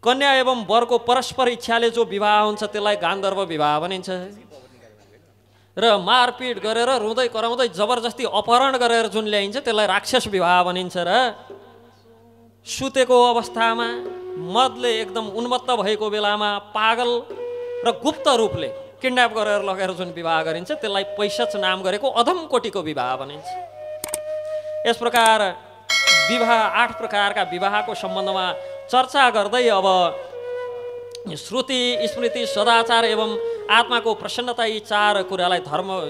कन्या एवं वरको परस्पर इच्छाले जो विवाह हुन्छ त्यसलाई गान्धर्व विवाह भनिन्छ। र मारपिट गरेर रुँदै कराउँदै जबरजस्ती अपहरण गरेर जुन ल्याइन्छ त्यसलाई राक्षस विवाह भनिन्छ। र सुतेको अवस्थामा मदले एकदम उन्मत्त भएको बेलामा पागल र गुप्त रूपले किडन्याप गरेर लगेर जुन विवाह गरिन्छ त्यसलाई पैशाच नाम गरेको अधम कोटिको विवाह भनिन्छ। यस प्रकार विवाह 8 प्रकारका विवाहको सम्बन्धमा चर्चा गर्दै अब श्रुति स्मृति सदाचार एवं आत्माको प्रसन्नता यी 4 कुरालाई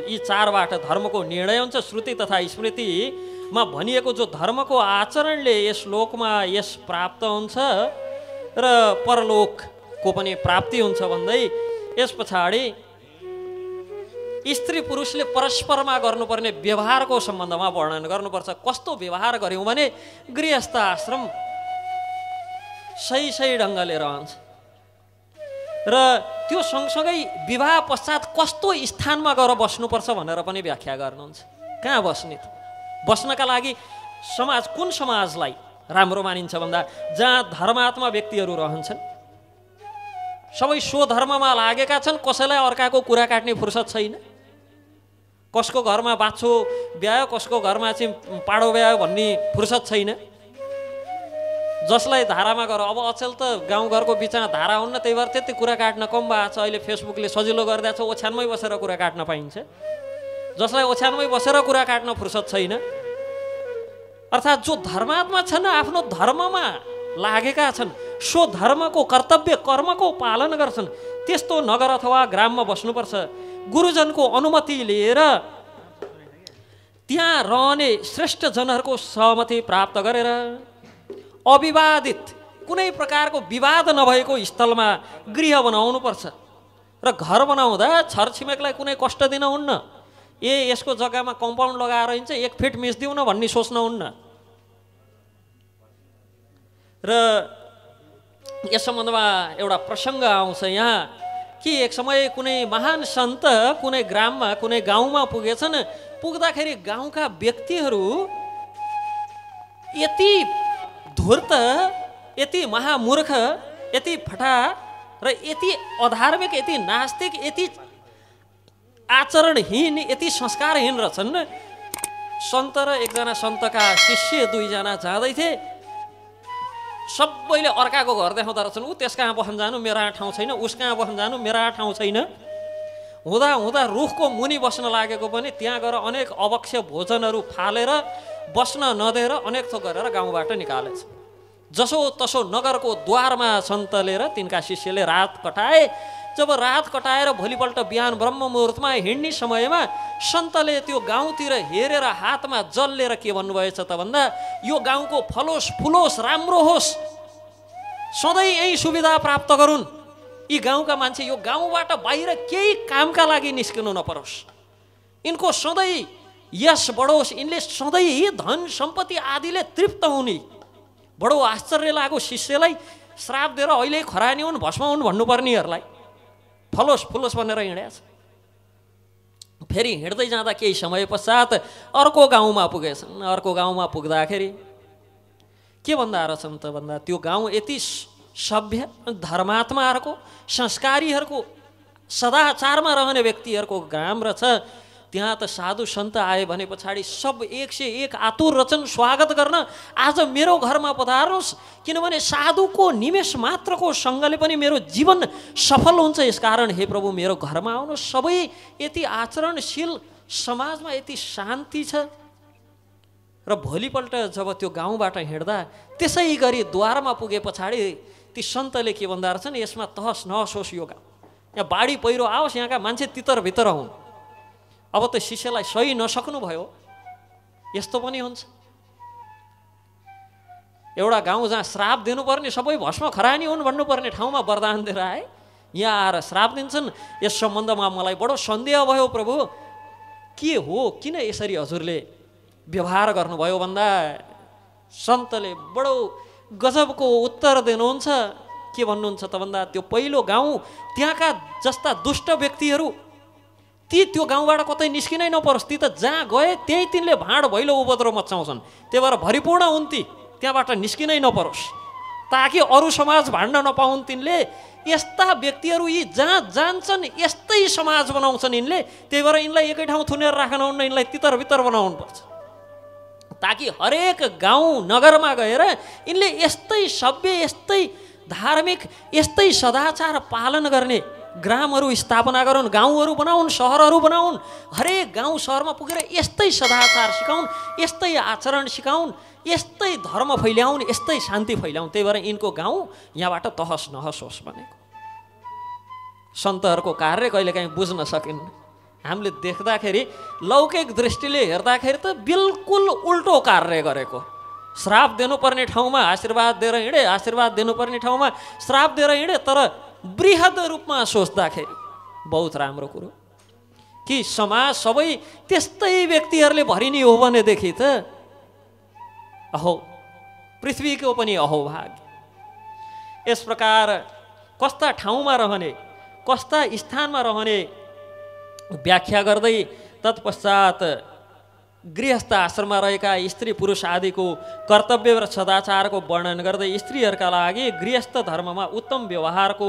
यी 4बाट धर्मको निर्णय हुन्छ। श्रुति तथा स्मृतिमा भनिएको जो धर्मको आचरणले यस लोकमा यस प्राप्त हुन्छ र परलोकको पनि प्राप्ति हुन्छ भन्दै यस पछाडि स्त्री पुरुषले परस्परमा गर्नुपर्ने व्यवहारको सम्बन्धमा वर्णन गर्नुपर्छ। कस्तो व्यवहार गर्यौँ भने गृहस्थ आश्रम सही ढङ्गले रहन्छ र त्यो सँगसँगै विवाह पश्चात कस्तो स्थानमा गएर बस्नुपर्छ भनेर पनि व्याख्या गर्नुहुन्छ। कहाँ बस्ने त? बस्नका लागि कुन समाजलाई राम्रो मानिन्छ भन्दा जहाँ धर्मात्मा व्यक्तिहरू रहन्छन्, सबै स्वधर्ममा लागेका छन्, कसैलाई अर्काको कुरा काट्ने फुर्सद छैन, कसको घरमा बाछो ब्यायो कसको घरमा चाहिँ पाडो ब्यायो भन्ने फुर्सद छैन, जसलाई धारामा गर अब अचेल त गाउँघरको बिचमा धारा हुन्न, त्यही भएर त्यति कुरा काट्न कम भएको छ। अहिले फेसबुकले सजिलो गरिदिएको छ, ओछ्यानमै बसेर कुरा काट्न पाइन्छ। जसलाई ओछ्यानमै बसेर कुरा काट्न फुर्सद छैन, अर्थात् जो धर्मात्मा छन् आफ्नो धर्ममा लागेका छन्, सो धर्मको कर्तव्य कर्मको पालन गर्छन्, त्यस्तो नगर अथवा ग्राममा बस्नुपर्छ। गुरुजनको अनुमति लिएर त्यहाँ रहने श्रेष्ठ जनहरूको सहमति प्राप्त गरेर अविवादित कुनै प्रकारको विवाद नभएको स्थलमा गृह बनाउनुपर्छ। र घर बनाउँदा छरछिमेकलाई कुनै कष्ट दिन हुन्न। यसको जग्गामा कम्पाउन्ड लगाएर हिँड्छ 1 फिट मिच्दिउँ न भन्ने सोच्न हुन्न। र यस सम्बन्धमा एउटा प्रसङ्ग आउँछ यहाँ कि एक समय कुनै महान सन्त कुनै ग्राममा कुनै गाउँमा पुगेछन्। पुग्दाखेरि गाउँका व्यक्तिहरू यति धूर्त, यति महामूर्ख, यति फटा र यति अधार्मिक, यति नास्तिक, यति आचरणहीन, यति संस्कारहीन रहेछन्। सन्त र एकजना सन्तका शिष्य 2 जना जाँदै थिए। सबैले अर्काको घर देखाउँदा रहेछन्, ऊ त्यस कहाँ बस्न जानु मेरा ठाउँ छैन, उस कहाँ बस्न जानु मेरा ठाउँ छैन। हुँदा हुँदा रुखको मुनि बस्न लागेको पनि त्यहाँ गएर अनेक अवक्ष्य भोजनहरू फालेर बस्न नदिएर अनेक थोक गरेर गाउँबाट निकालेछ। जसो तसो नगरको द्वारमा सन्तले र तिनका शिष्यले रात कटाए। जब रात कटाएर भोलिपल्ट बिहान ब्रह्म मुहुर्तमा हिँड्ने समयमा सन्तले त्यो गाउँतिर हेरेर हातमा जल लिएर के भन्नुभएछ त भन्दा यो गाउँको फलोस् फुलोस् राम्रो होस्, सधैँ यही सुविधा प्राप्त गरून्, यी गाउँका मान्छे यो गाउँबाट बाहिर केही कामका लागि निस्किनु नपरोस्, यिनको सधैँ यश बढोस्, यिनले सधैँ धन सम्पत्ति आदिले तृप्त हुने। बडो आश्चर्य लाग्यो शिष्यलाई। श्राप दिएर अहिले खरानी हुन् भस्म हुन् भन्नुपर्नेहरूलाई फलोस् फुलोस् भनेर हिँडेछ। फेरि हिँड्दै जाँदा केही समय पश्चात अर्को गाउँमा पुगेछन्। अर्को गाउँमा पुग्दाखेरि के भन्दा रहेछन् त भन्दा त्यो गाउँ यति सभ्य धर्मात्माहरूको संस्कारीहरूको सदाचारमा रहने व्यक्तिहरूको ग्राम रहेछ। त्यहाँ त साधु सन्त आए भने पछाडि सब 101 आतुर रहेछन् स्वागत गर्न, आज मेरो घरमा पधार्नुहोस्, किनभने साधुको निमेष मात्रको सँगले पनि मेरो जीवन सफल हुन्छ। यसकारण हे प्रभु मेरो घरमा आउनुहोस्। सबै यति आचरणशील, समाजमा यति शान्ति छ। र भोलिपल्ट जब त्यो गाउँबाट हिँड्दा त्यसै गरी द्वारमा पुगे पछाडि ती सन्तले के भन्दा रहेछन्, यसमा तहस नहस होस् यो गाउँ, यहाँ बाढी पहिरो आओस्, यहाँका मान्छे तितर भित्र हुन्। अब त शिष्यलाई सही नसक्नु भयो। यस्तो पनि हुन्छ। एउटा गाउँ जहाँ श्राप दिनुपर्ने सबै भस्म खरानी हुन् भन्नुपर्ने ठाउँमा वरदान दिएर आए, यहाँ आएर श्राप दिन्छन्। यस सम्बन्धमा मलाई बडो सन्देह भयो प्रभु, के हो, किन यसरी हजुरले व्यवहार गर्नुभयो भन्दा सन्तले बडो गजबको उत्तर दिनुहुन्छ। के भन्नुहुन्छ त भन्दा त्यो पहिलो गाउँ त्यहाँका जस्ता दुष्ट व्यक्तिहरू ती त्यो गाउँबाट कतै निस्किनै नपरोस्, ती त जहाँ गए त्यही तिनले भाँड भैलो उपद्रो मचाउँछन्, त्यही भएर भरिपूर्ण हुन् ती, त्यहाँबाट निस्किनै नपरोस्। ताकि अरू समाज भाड्न नपाउन् तिनले। यस्ता व्यक्तिहरू यी जहाँ जान्छन् यस्तै समाज बनाउँछन् यिनले। त्यही भएर यिनलाई एकै ठाउँ थुनेर राख्नुहुन्न, यिनलाई तितर बितर बनाउनुपर्छ ताकि हरेक गाउँ नगरमा गएर यिनले यस्तै सभ्य, यस्तै धार्मिक, यस्तै सदाचार पालन गर्ने ग्रामहरू स्थापना गरून्, गाउँहरू बनाउन्, सहरहरू बनाउन्। हरेक गाउँ सहरमा पुगेर यस्तै सदाचार सिकाउन्, यस्तै आचरण सिकाउन्, यस्तै धर्म फैल्याउन्, यस्तै शान्ति फैल्याउन्। त्यही भएर यिनको गाउँ यहाँबाट तहस नहस होस् भनेको। सन्तहरूको कार्य कहिलेकाहीँ बुझ्न सकिन्न। हामीले देख्दाखेरि लौकिक दृष्टिले हेर्दाखेरि त बिल्कुल उल्टो कार्य गरेको। श्राप दिनुपर्ने ठाउँमा आशीर्वाद दिएर हिँडे, आशीर्वाद दिनुपर्ने ठाउँमा श्राप दिएर हिँडे। तर बृहद रूपमा सोच्दाखेरि बहुत राम्रो कुरो कि समाज सबै त्यस्तै व्यक्तिहरूले भरिनी हो भनेदेखि त अहो पृथ्वीको पनि अहो भाग्य। यस प्रकार कस्ता ठाउँमा रहने, कस्ता स्थानमा रहने व्याख्या गर्दै तत्पश्चात गृहस्थ आश्रममा रहेका स्त्री पुरुष आदिको कर्तव्य र सदाचारको वर्णन गर्दै स्त्रीहरूका लागि गृहस्थ धर्ममा उत्तम व्यवहारको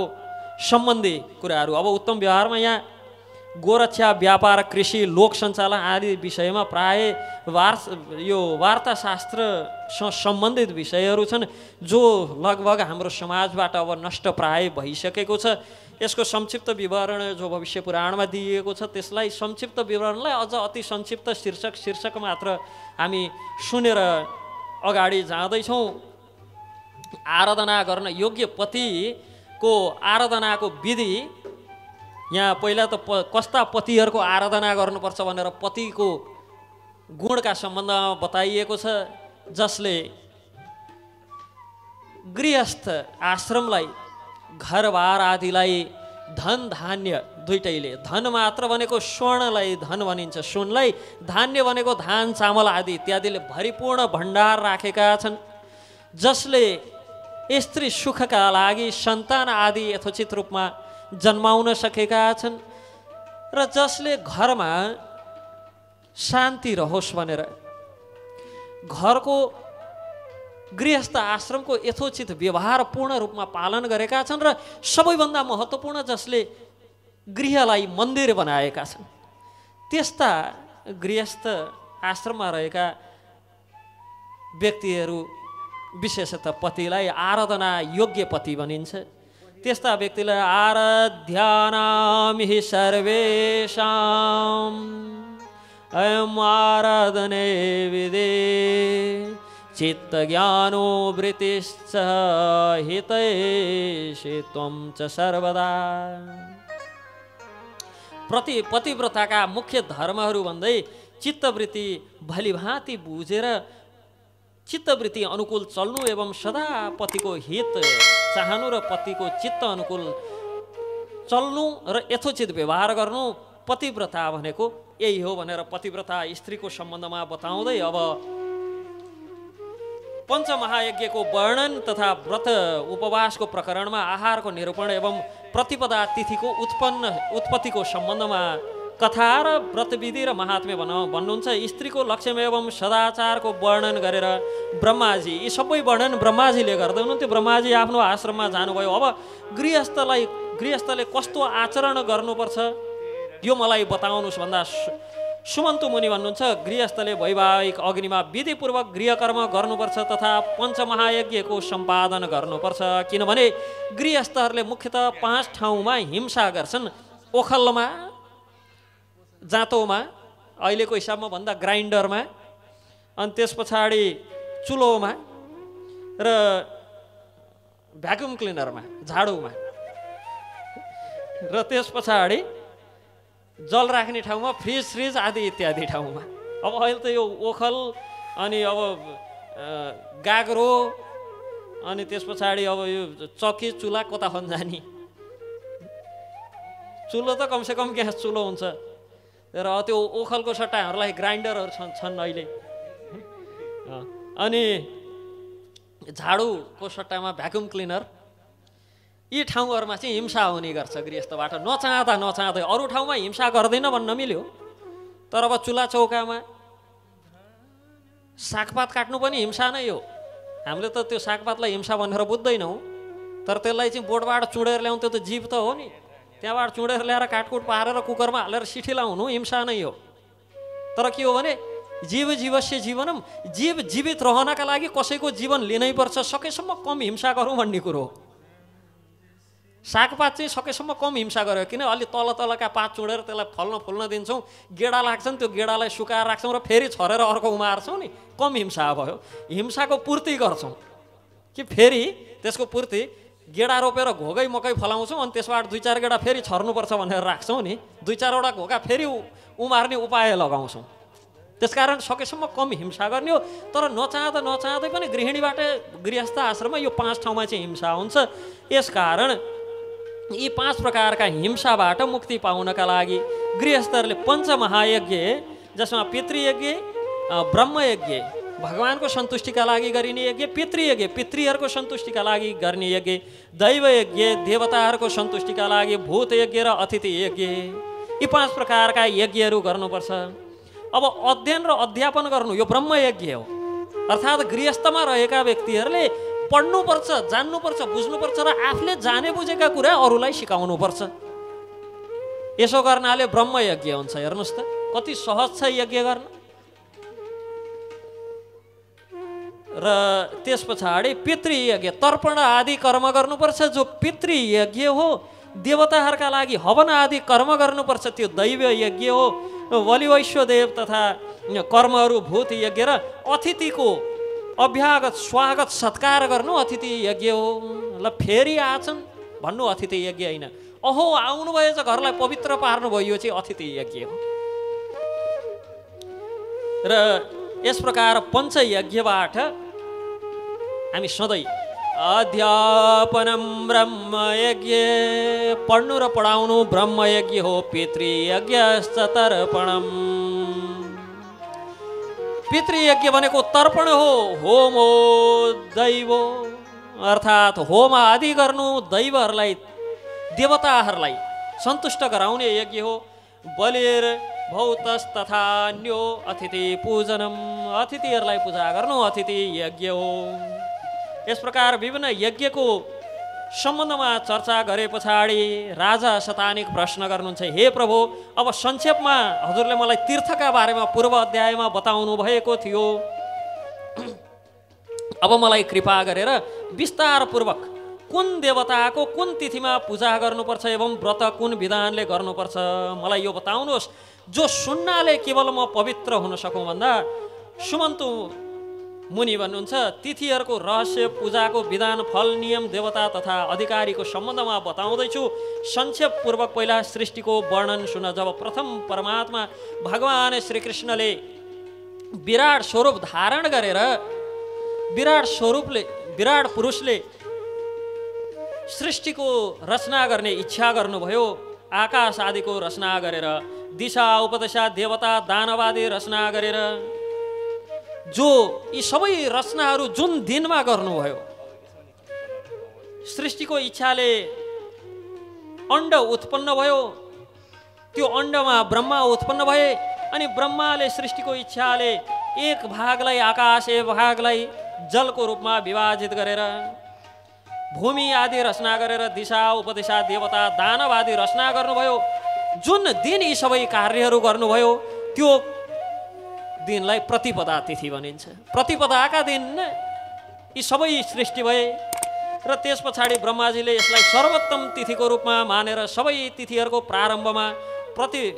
सम्बन्धी कुराहरू। अब उत्तम व्यवहारमा यहाँ गोरक्षा, व्यापार, कृषि, लोक सञ्चालन आदि विषयमा प्राय यो वार्ताशास्त्रसँग सम्बन्धित विषयहरू छन् जो लगभग हाम्रो समाजबाट अब नष्ट प्राय भइसकेको छ। यसको संक्षिप्त विवरण जो भविष्य पुराणमा दिइएको छ त्यसलाई संक्षिप्त विवरणलाई अझ अति संक्षिप्त शीर्षक मात्र हामी सुनेर अगाडि जाँदैछौँ। आराधना गर्न योग्य पतिको आराधनाको विधि यहाँ पहिला त कस्ता पतिहरूको आराधना गर्नुपर्छ भनेर पतिको गुणका सम्बन्धमा बताइएको छ, जसले गृहस्थ आश्रमलाई, घरबार आदिलाई धन धान्य दुइटैले, धन मात्र भनेको स्वर्णलाई धन भनिन्छ, सुनलाई धान्य भनेको धान चामल आदि इत्यादिले भरिपूर्ण भण्डार राखेका छन्। जसले स्त्री सुखका लागि सन्तान आदि यथोचित रूपमा जन्माउन सकेका छन् र जसले घरमा शान्ति रहोस् भनेर घरको गृहस्थ आश्रमको यथोचित व्यवहार पूर्ण रूपमा पालन गरेका छन् र सबैभन्दा महत्त्वपूर्ण जसले गृहलाई मन्दिर बनाएका छन्। त्यस्ता गृहस्थ आश्रममा रहेका व्यक्तिहरू विशेषतः पतिलाई आराधना योग्य पति भनिन्छ। त्यस्ता व्यक्तिलाई आराध्यानां हि सर्वेषां अयम् आराधने विदे चित्त ज्ञानो वृत्तिश्च हितैषि त्वं च सर्वदा। पतिव्रताका मुख्य धर्महरू भन्दै चित्तवृत्ति भलीभाँति बुझेर चित्तवृत्ति अनुकूल चल्नु एवं सदा पतिको हित चाहनु र पतिको चित्त अनुकूल चल्नु र यथोचित व्यवहार गर्नु पतिव्रता भनेको यही हो भनेर पतिव्रता स्त्रीको सम्बन्धमा बताउँदै अब पञ्चमहायज्ञको वर्णन तथा व्रत उपवासको प्रकरणमा आहारको निरूपण एवं प्रतिपदा तिथिको उत्पत्तिको सम्बन्धमा कथा र व्रतविधि र महात्म्य भन्नुहुन्छ। स्त्रीको लक्ष्य एवं सदाचारको वर्णन गरेर ब्रह्माजी, यी सबै वर्णन ब्रह्माजीले गर्दै हुनुहुन्थ्यो। ब्रह्माजी आफ्नो आश्रममा जानुभयो। अब गृहस्थले कस्तो आचरण गर्नुपर्छ यो मलाई बताउनुहोस् भन्दा सुमन्तु मुनि भन्नुहुन्छ गृहस्थले वैवाहिक अग्निमा विधिपूर्वक गृहकर्म गर्नुपर्छ तथा पञ्चमहायज्ञको सम्पादन गर्नुपर्छ। किनभने गृहस्थहरूले मुख्यतः 5 ठाउँमा हिंसा गर्छन्। ओखलमा, जाँतोमा, अहिलेको हिसाबमा भन्दा ग्राइन्डरमा, अनि त्यस पछाडि चुलोमा र भ्याक्युम क्लिनरमा, झाडुमा र त्यस पछाडि जल राख्ने ठाउँमा, फ्रिज आदि इत्यादि ठाउँमा। अब अहिले त यो ओखल अनि अब गाग्रो अनि त्यस पछाडि अब यो चक्की चुला कता खन्जानी। चुलो त कमसेकम ग्यास चुलो हुन्छ र त्यो ओखलको सट्टाहरूलाई ग्राइन्डरहरू छन् अहिले। अनि झाडुको सट्टामा भ्याक्युम क्लिनर। यी ठाउँहरूमा चाहिँ हिंसा हुने गर्छ गृहस्थबाट नचाहँदै। अरू ठाउँमा हिंसा गर्दैन भन्न मिल्यो, तर अब चुल्हा चौकामा सागपात काट्नु पनि हिंसा नै हो। हामीले त त्यो सागपातलाई हिंसा भनेर बुझ्दैनौँ, तर त्यसलाई चाहिँ बोटबाट चुडेर ल्याउनु त्यो त जीव त हो नि। त्यहाँबाट चुडेर ल्याएर काटकुट पारेर कुकरमा हालेर सिठी लाउनु हिंसा नै हो। तर के हो भने जीव जीवस्य जीवनम, जीव जीवित रहनका लागि कसैको जीवन लिनै पर्छ, सकेसम्म कम हिंसा गरौँ भन्ने कुरो हो। सागपात चाहिँ सकेसम्म कम हिंसा गर्यो, किन अलि तल तलका पात चुडेर त्यसलाई फल्न दिन्छौँ, गेडा लाग्छन् त्यो गेडालाई सुकाएर राख्छौँ र फेरि छरेर अर्को उमार्छौँ नि, कम हिंसा भयो। हिंसाको पूर्ति गर्छौँ कि फेरि त्यसको पूर्ति गेडा रोपेर घोकै मकै फलाउँछौँ अनि त्यसबाट 2-4 गेडा फेरि छर्नुपर्छ भनेर राख्छौँ नि, 2-4वटा घोका फेरि उमार्ने उपाय लगाउँछौँ। त्यसकारण सकेसम्म कम हिंसा गर्ने हो। तर नचाहँदै पनि गृहिणीबाट गृहस्थ आश्रममा यो 5 ठाउँमा चाहिँ हिंसा हुन्छ। यसकारण यी 5 प्रकारका हिंसाबाट मुक्ति पाउनका लागि गृहस्थहरूले पञ्चमहायज्ञ, जसमा पितृयज्ञ, ब्रह्मयज्ञ भगवानको सन्तुष्टिका लागि गरिने यज्ञ, पितृयज्ञ पितृहरूको सन्तुष्टिका लागि गर्ने यज्ञ, दैवयज्ञ देवताहरूको सन्तुष्टिका लागि भूतयज्ञ र अतिथि यज्ञ, यी 5 प्रकारका यज्ञहरू गर्नुपर्छ। अब अध्ययन र अध्यापन गर्नु यो ब्रह्मयज्ञ हो। अर्थात् गृहस्थमा रहेका व्यक्तिहरूले पढ्नुपर्छ, जान्नुपर्छ, बुझ्नुपर्छ र आफूले जाने बुझेका कुरा अरूलाई सिकाउनुपर्छ। यसो गर्नाले ब्रह्मयज्ञ हुन्छ। हेर्नुहोस् त कति सहज छ यज्ञ गर्न। र त्यस पछाडि पितृयज्ञ तर्पण आदि कर्म गर्नुपर्छ, जो पितृयज्ञ हो। देवताहरूका लागि हवन आदि कर्म गर्नुपर्छ, त्यो दैव यज्ञ हो। बलि वैश्वदेव तथा कर्महरू भूत यज्ञ र अतिथिको अभ्यागत स्वागत सत्कार गर्नु अतिथि यज्ञ हो। ल फेरि आछन् भन्नु अतिथि यज्ञ होइन। अहो आउनुभएछ घरलाई पवित्र पार्नुभयो, यो चाहिँ अतिथि यज्ञ हो। र यस प्रकार पञ्चयज्ञबाट हामी सधैँ अध्यापनम ब्रह्मयज्ञ, पढ्नु र पढाउनु ब्रह्मयज्ञ हो। पितृयज्ञश्च तर्पणम, पितृयज्ञ भनेको तर्पण हो। होमो दैवो, अर्थात् होम आदि गर्नु, दैवहरूलाई देवताहरूलाई सन्तुष्ट गराउने यज्ञ हो। बलिर भौतस तथा अन्यो अतिथि पूजनम, अतिथिहरूलाई पूजा गर्नु अतिथि यज्ञ हो। यस प्रकार विभिन्न यज्ञको सम्बन्धमा चर्चा गरे पछाडि राजा शतानिक प्रश्न गर्नुहुन्छ, हे प्रभु अब संक्षेपमा हजुरले मलाई तीर्थका बारेमा पूर्व अध्यायमा बताउनु भएको थियो, अब मलाई कृपा गरेर विस्तारपूर्वक कुन देवताको कुन तिथिमा पूजा गर्नुपर्छ एवं व्रत कुन विधानले गर्नुपर्छ मलाई यो बताउनुहोस्, जो सुन्नाले केवल म पवित्र हुन सकौँ भन्दा। सुमन्तु मुनि भन्नुहुन्छ, तिथिहरूको रहस्य, पूजाको विधान, फल, नियम, देवता तथा अधिकारीको सम्बन्धमा बताउँदैछु। संक्षेपपूर्वक पहिला सृष्टिको वर्णन सुन। जब प्रथम परमात्मा भगवान श्रीकृष्णले विराट स्वरूप धारण गरेर विराट पुरुषले सृष्टिको रचना गर्ने इच्छा गर्नुभयो, आकाश आदिको रचना गरेर, दिशा उपदशा देवता दानवादी रचना गरेर, जो यी सबै रचनाहरू जुन दिनमा गर्नुभयो, सृष्टिको इच्छाले अण्ड उत्पन्न भयो, त्यो अण्डमा ब्रह्मा उत्पन्न भए, अनि ब्रह्माले सृष्टिको इच्छाले एक भागलाई आकाश, एक भागलाई जलको रूपमा विभाजित गरेर भूमि आदि रचना गरेर दिशा उपदिशा देवता दानव आदि रचना गर्नुभयो। जुन दिन यी सबै कार्यहरू गर्नुभयो त्यो दिनलाई प्रतिपदा तिथि भनिन्छ। प्रतिपदाका दिन यी सबै सृष्टि भए र त्यस पछाडि ब्रह्माजीले यसलाई सर्वोत्तम तिथिको रूपमा मानेर सबै तिथिहरूको प्रारम्भमा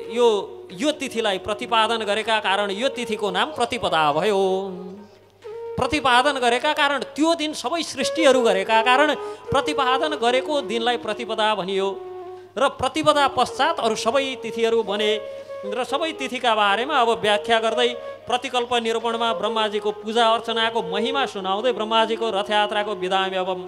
यो तिथिलाई प्रतिपादन गरेका कारण यो तिथिको नाम प्रतिपदा भयो। प्रतिपादन गरेका कारण त्यो दिन सबै सृष्टिहरू गरेका कारण प्रतिपादन गरेको दिनलाई प्रतिपदा भनियो। र प्रतिपदा पश्चात अरू सबै तिथिहरू बने र सबै तिथिका बारेमा अब व्याख्या गर्दै प्रतिकल्प निरूपणमा ब्रह्माजीको पूजा अर्चनाको महिमा सुनाउँदै ब्रह्माजीको रथयात्राको विधान एवं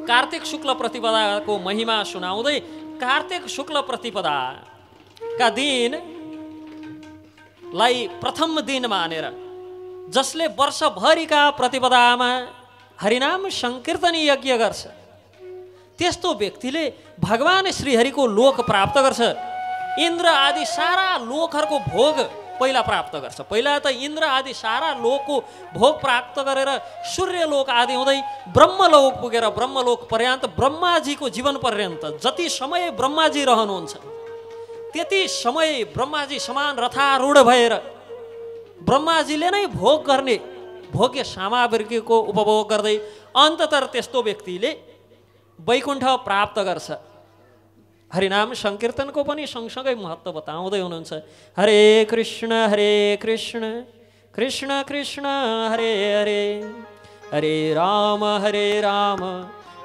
कार्तिक शुक्ल प्रतिपदाको महिमा सुनाउँदै कार्तिक शुक्ल प्रतिपदाका दिनलाई प्रथम दिन मानेर जसले वर्षभरिका प्रतिपदामा हरिनाम संकीर्तन यज्ञ गर्छ त्यस्तो व्यक्तिले भगवान श्रीहरिको लोक प्राप्त गर्छ। इन्द्र आदि सारा लोकहरूको भोग पहिला प्राप्त गर्छ। पहिला त इन्द्र आदि सारा लोकको भोग प्राप्त गरेर सूर्यलोक आदि हुँदै ब्रह्मलोक पुगेर ब्रह्मलोक पर्यन्त ब्रह्माजीको जीवन पर्यन्त जति समय ब्रह्माजी रहनुहुन्छ त्यति समय ब्रह्माजी समान रथारूढ भएर ब्रह्माजीले नै भोग गर्ने भोग्य सामग्रीको उपभोग गर्दै अन्ततः त्यस्तो व्यक्तिले वैकुण्ठ प्राप्त गर्छ। हरिनाम संकीर्तनको पनि सँगसँगै महत्त्व बताउँदै हुनुहुन्छ। हरे कृष्ण कृष्ण कृष्ण हरे हरे हरे राम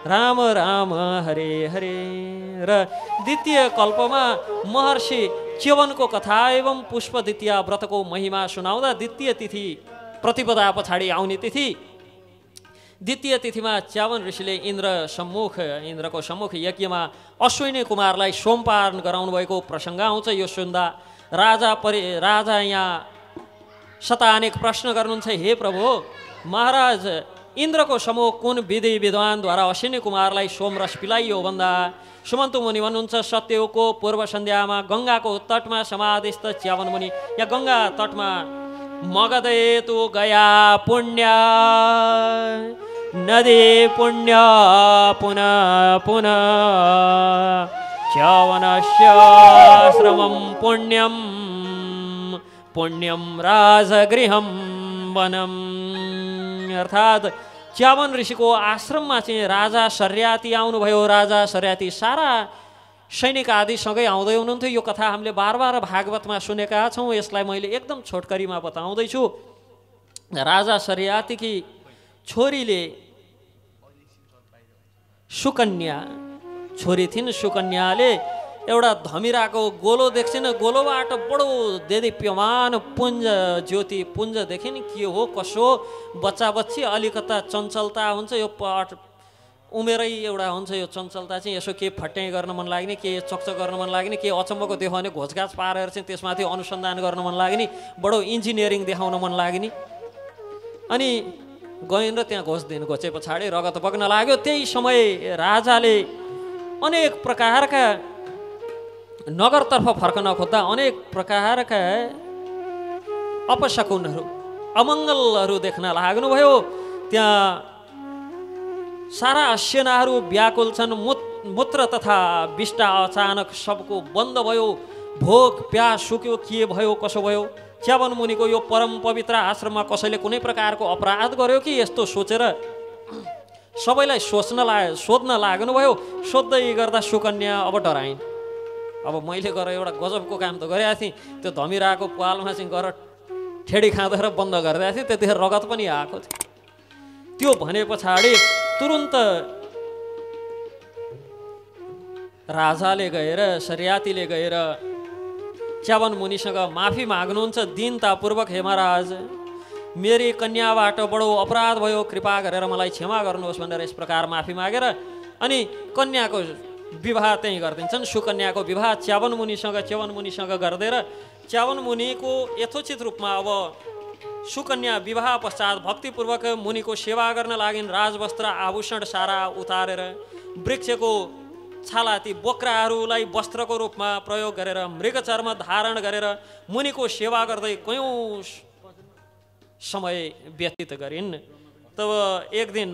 राम राम हरे हरे। र द्वितीय कल्पमा महर्षि च्यवनको कथा एवं पुष्प द्वितीय व्रतको महिमा सुनाउँदा द्वितीय तिथि प्रतिपदा पछाडि आउने तिथि द्वितीय तिथिमा च्यवन ऋषिले इन्द्रको सम्मुख यज्ञमा अश्विनी कुमारलाई सोमपान गराउनु भएको प्रसङ्ग आउँछ। यो सुन्दा राजा यहाँ शतानेक प्रश्न गर्नुहुन्छ, हे प्रभु महाराज इन्द्रको समूह कुन विधि विद्वानद्वारा अश्विनी कुमारलाई सोमरस पिलाइयो भन्दा सुमन्तु मुनि भन्नुहुन्छ, सत्यको पूर्व सन्ध्यामा गङ्गाको तटमा समाधिस्थ च्यवन मुनि या गङ्गा तटमा मगधे तु गया पुण्य नदी पुण्य पुनः पुनः च्यवनस्य श्रमं पुण्यं पुण्यं राजगृहं वनम। अर्थात् च्यवन ऋषिको आश्रममा चाहिँ राजा शर्याती आउनुभयो। राजा शर्याती सारा सैनिक आदिसँगै आउँदै हुनुहुन्थ्यो। यो कथा हामीले बार भागवतमा सुनेका छौँ। यसलाई मैले एकदम छोटकरीमा बताउँदैछु। राजा शर्यातीकी छोरीले सुकन्या छोरी थिइन्। सुकन्याले एउटा धमिराको गोलो देख्छिन्। गोलोबाट बडो देदीप्यमान पुञ्ज ज्योति पुञ्ज देखिन्। के हो कसो बच्चा बच्ची अलिकता चञ्चलता हुन्छ। यो उमेरै एउटा हुन्छ। यो चञ्चलता चाहिँ यसो के फट्याइ गर्न मन लाग्ने, के चकचक गर्न मन लाग्ने, के अचम्मको देखाउने घोचघाच पारेर चाहिँ त्यसमाथि अनुसन्धान गर्न मन लाग्ने, बडो इन्जिनियरिङ देखाउन मन लाग्ने। अनि गइन् र त्यहाँ घोचे पछाडि रगत बग्न लाग्यो। त्यही समय राजाले अनेक प्रकारका नगरतर्फ फर्कन खोज्दा अनेक प्रकारका अपशकुनहरू अमङ्गलहरू देख्न लाग्नुभयो। त्यहाँ सारा सेनाहरू व्याकुल छन्। मूत्र तथा विष्टा अचानक सबको बन्द भयो। भोक प्यास सुक्यो। के भयो कसो भयो? च्यवन मुनिको यो परम पवित्र आश्रममा कसैले कुनै प्रकारको अपराध गर्यो कि यस्तो सोचेर सबैलाई सोध्न लाग्नुभयो। सोध्दै गर्दा सुकन्या अब डराइन्। अब मैले गएर एउटा गजबको काम त गरेको थिएँ। त्यो धमिराको पालमा चाहिँ गएर ठेडी खाँदा बन्द गरिदिएको थिएँ। त्यतिखेर रगत पनि आएको थियो। त्यो भने पछाडि तुरुन्त राजाले गएर शर्यातीले गएर च्यवन मुनिसँग माफी माग्नुहुन्छ दीनतापूर्वक। हे महाराज मेरी कन्याबाट बडो अपराध भयो, कृपा गरेर मलाई क्षमा गर्नुहोस् भनेर यस प्रकार माफी मागेर अनि कन्याको विवाह त्यहीँ गरिदिन्छन्। सुकन्याको विवाह च्यवन मुनिसँग गरिदिएर च्यवन मुनिको यथोचित रूपमा अब सुकन्या विवाह पश्चात भक्तिपूर्वक मुनिको सेवा गर्न लागिन्। राजवस्त्र आभूषण सारा उतारेर वृक्षको छाला ती बोक्राहरूलाई वस्त्रको रूपमा प्रयोग गरेर मृग चर्म धारण गरेर मुनिको सेवा गर्दै कयौँ समय व्यतीत गरिन्। तब एक दिन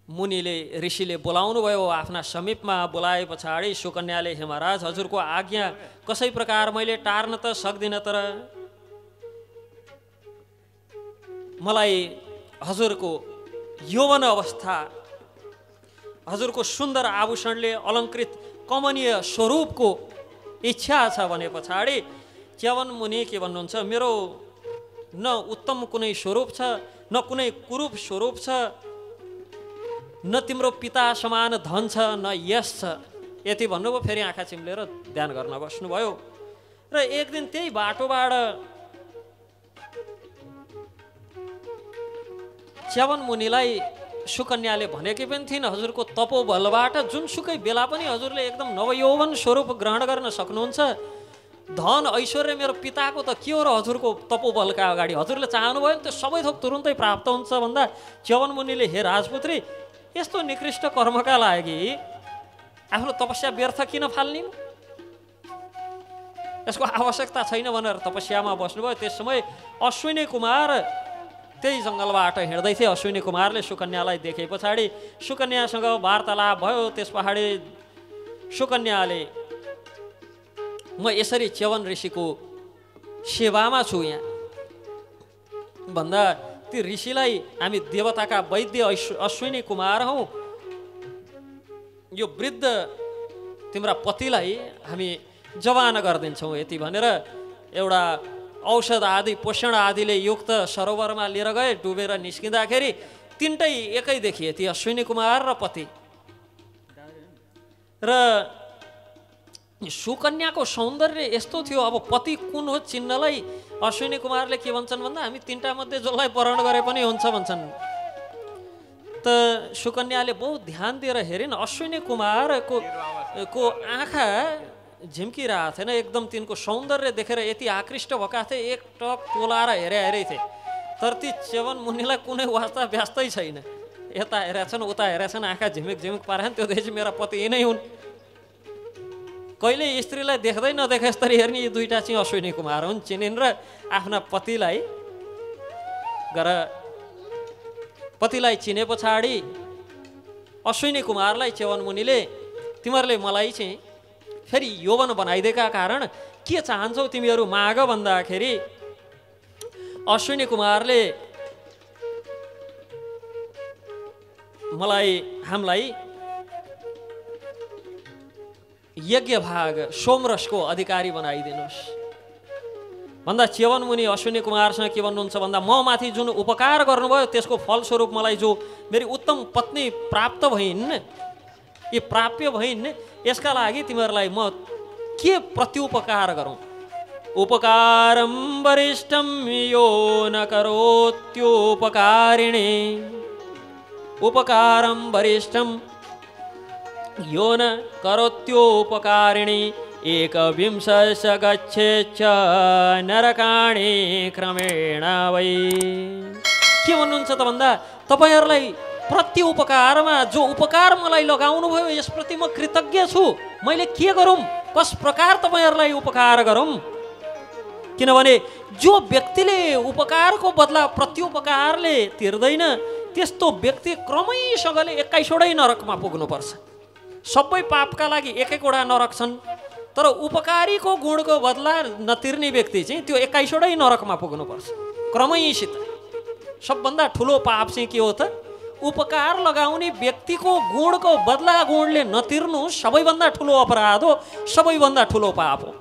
मुनिले ऋषिले बोलाउनु भयो। आफ्ना समीपमा बोलाए पछाडि सुकन्याले, हे महाराज हजुरको आज्ञा कसै प्रकार मैले टार्न त सक्दिनँ, तर मलाई हजुरको यौवन अवस्था हजुरको सुन्दर आभूषणले अलङ्कृत कमनीय स्वरूपको इच्छा छ भने पछाडि च्यवन मुनि के भन्नुहुन्छ, मेरो न उत्तम कुनै स्वरूप छ न कुनै कुरूप स्वरूप छ, न तिम्रो पिता समान धन छ न यश छ। यति भन्नुभयो। फेरि आँखा चिम्लेर ध्यान गर्न बस्नुभयो। र एक दिन त्यही बाटोबाट च्यवन मुनिलाई सुकन्याले भनेकी पनि थिइन्, हजुरको तपोबलबाट जुनसुकै बेला पनि हजुरले एकदम नवयौवन स्वरूप ग्रहण गर्न सक्नुहुन्छ। धन ऐश्वर्य मेरो पिताको त के हो र हजुरको तपोबलका अगाडि हजुरले चाहनुभयो भने त्यो सबै थोक तुरुन्तै प्राप्त हुन्छ भन्दा च्यवन मुनिले, हे राजपुत्री यस्तो निकृष्ट कर्मका लागि आफ्नो तपस्या व्यर्थ किन फाल्ने? यसको आवश्यकता छैन भनेर तपस्यामा बस्नुभयो। त्यस समय अश्विनी कुमार त्यही जङ्गलबाट हिँड्दै थिए। अश्विनी कुमारले सुकन्यालाई देखे पछाडि सुकन्यासँग वार्तालाप भयो। त्यस पछाडि सुकन्याले म यसरी च्यवन ऋषिको सेवामा छु यहाँ भन्दा ती ऋषिलाई हामी देवताका वैद्य अश्विनी कुमार हौँ, यो वृद्ध तिम्रा पतिलाई हामी जवान गरिदिन्छौँ यति भनेर एउटा औषध आदि पोषण आदिले युक्त सरोवरमा लिएर गए। डुबेर निस्किँदाखेरि तिनटै एकै देखिए, ती अश्विनी कुमार र पति। र सुकन्याको सौन्दर्य यस्तो थियो, अब पति कुन हो चिन्नलाई अश्विनी कुमारले के भन्छन् भन्दा हामी तिनटा मध्ये जसलाई वरण गरे पनि हुन्छ भन्छन्। त सुकन्याले बहुत ध्यान दिएर हेरिन्। अश्विनी कुमारको आँखा झिम्किरहेको थिएन, एकदम तिनको सौन्दर्य देखेर यति आकृष्ट भएका थिए, एकटक तोलाएर हेरै थिए। तर ती च्यवन मुनिलाई कुनै वास्ता व्यस्तै छैन, यता हेरेछन् उता हेरेछन्, आँखा झिमिक झिमिक पारेछन्। त्यो देखेपछि मेरा पति यिनै हुन्। कहिले स्त्रीलाई देख्दै नदेखे जसरी हेर्ने यी दुईटा चाहिँ अश्विनी कुमार हुन्। चिनिन् र आफ्ना पतिलाई चिने पछाडि अश्विनी कुमारलाई च्यवन मुनिले तिमीहरूले मलाई चाहिँ फेरि यौवन बनाइदिएका कारण के चाहन्छौ तिमीहरू माग भन्दाखेरि अश्विनी कुमारले हामीलाई यज्ञ भाग सोमरसको अधिकारी बनाइदिनुहोस् भन्दा च्यवन मुनि अश्विनी कुमारसँग के भन्नुहुन्छ भन्दा म माथि जुन उपकार गर्नुभयो त्यसको फलस्वरूप मलाई जो मेरी उत्तम पत्नी प्राप्त भइन्, यी प्राप्य भइन्, यसका लागि तिमीहरूलाई म के प्रत्युपकार गरौँ? उपकारं वरिष्ठं यो न करोत्युपकारिणे, उपकारं वरिष्ठं यो न करोत्युपकारिणे, एकविंशस्य गच्छेच्च नरकाणि क्रमेण वै। के भन्नुहुन्छ त भन्दा तपाईहरुलाई प्रत्युपकारमा जो उपकार मलाई लगाउनु भयो यसप्रति म कृतज्ञ छु। मैले के गरौँ, कस प्रकार तपाईहरुलाई उपकार गरौँ? किनभने जो व्यक्तिले उपकारको बदला प्रत्युपकारले तिर्दैन त्यस्तो व्यक्ति क्रमैसँगले 21वटै नरकमा पुग्नुपर्छ। सबै पापका लागि एक-एकवटा नरक छन्, तर उपकारीको गुणको बदला नतिर्ने व्यक्ति चाहिँ त्यो 21वटै नरकमा पुग्नुपर्छ क्रमैसित। सबभन्दा ठुलो पाप चाहिँ के हो त? उपकार लगाउने व्यक्तिको गुणको बदला गुणले नतिर्नु सबैभन्दा ठुलो अपराध हो, सबैभन्दा ठुलो पाप हो।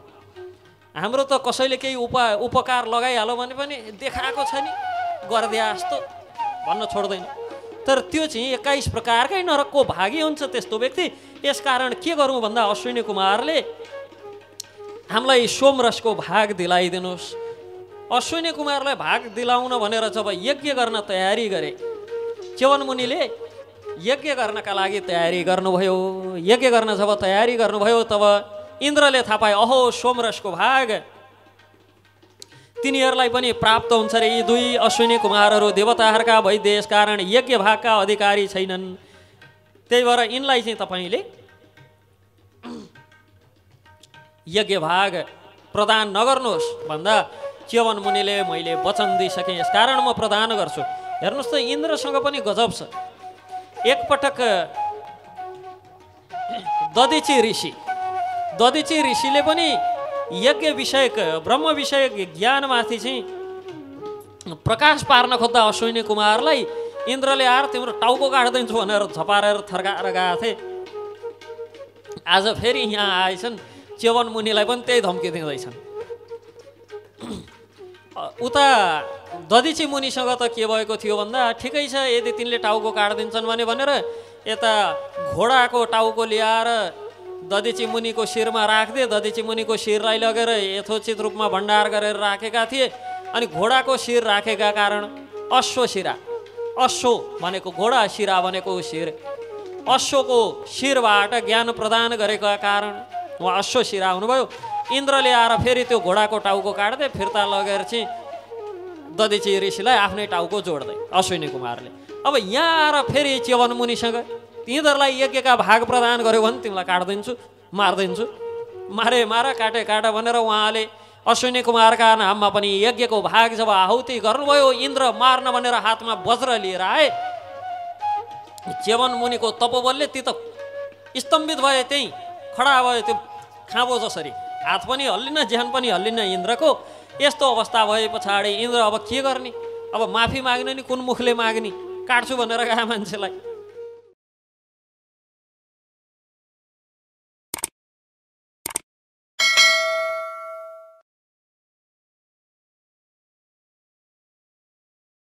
हाम्रो त कसैले केही उपकार लगाइहाल्यो भने पनि देखाएको छ नि गरिदिया जस्तो भन्न छोड्दैन। तर त्यो चाहिँ 21 प्रकारकै नरकको भागी हुन्छ त्यस्तो व्यक्ति। यसकारण के गरौँ भन्दा अश्विनी कुमारले हामीलाई सोमरसको भाग दिलाइदिनुहोस्। अश्विनी कुमारलाई भाग दिलाउन भनेर जब यज्ञ गर्न तयारी गरे, च्यवन मुनिले यज्ञ गर्नका लागि तयारी गर्नुभयो। यज्ञ गर्न जब तयारी गर्नुभयो तब इन्द्रले थाहा पाए अहो सोमरसको भाग तिनीहरूलाई पनि प्राप्त हुन्छ रे। यी दुई अश्विनी कुमारहरू देवताहरूका वैद्य, यसकारण यज्ञ भागका अधिकारी छैनन्। त्यही भएर यिनलाई चाहिँ तपाईँले यज्ञ भाग प्रदान नगर्नुहोस् भन्दा च्यवन मुनिले मैले वचन दिइसकेँ, यसकारण म प्रदान गर्छु। हेर्नुहोस् त इन्द्रसँग पनि गजब छ। एकपटक दधिची ऋषिले पनि यज्ञ विषयक ब्रह्म विषयक ज्ञानमाथि चाहिँ प्रकाश पार्न खोज्दा अश्विनी कुमारलाई इन्द्रले आएर तिम्रो टाउको काट्दिन्छु भनेर झपारेर थर्काएर गएका थिए। आज फेरि यहाँ आएछन्, च्यवन मुनिलाई पनि त्यही धम्की दिँदैछन्। उता दधिची मुनिसँग त के भएको थियो भन्दा ठिकै छ यदि तिनले टाउको काट्दिन्छन् भनेर यता घोडाको टाउको ल्याएर दधिची मुनिको शिरमा राखिदिए। दधिची मुनिको शिरलाई लगेर यथोचित रूपमा भण्डार गरेर राखेका थिए। अनि घोडाको शिर राखेका कारण अश्व भनेको घोडा, शिरा भनेको शिर, अश्वको शिरबाट ज्ञान प्रदान गरेका कारण उहाँ अश्व शिरा हुनुभयो। इन्द्रले आएर फेरि त्यो घोडाको टाउको काट्दै फिर्ता लगेर चाहिँ दधिची ऋषिलाई आफ्नै टाउको जोड्दै अश्विनी कुमारले। अब यहाँ आएर फेरि च्यवन मुनिसँग तिनीहरूलाई यज्ञका भाग प्रदान गर्यो भने तिमीलाई काट्दिन्छु, मारिदिन्छु मारे मार काटे काट भनेर उहाँले अश्विनी कुमारका नाममा पनि यज्ञको भाग जब आहुति गर्नुभयो, इन्द्र मार्न भनेर हातमा वज्र लिएर आए। च्यवन मुनिको तपोबलले ती त स्तम्भित भए, त्यही खडा भयो त्यो खाँबो जसरी, हात पनि हल्लिन ज्यान पनि हल्लिन इन्द्रको। यस्तो अवस्था भए पछाडि इन्द्र अब के गर्ने, अब माफी माग्ने नि कुन मुखले माग्ने, काट्छु भनेर गए मान्छेलाई।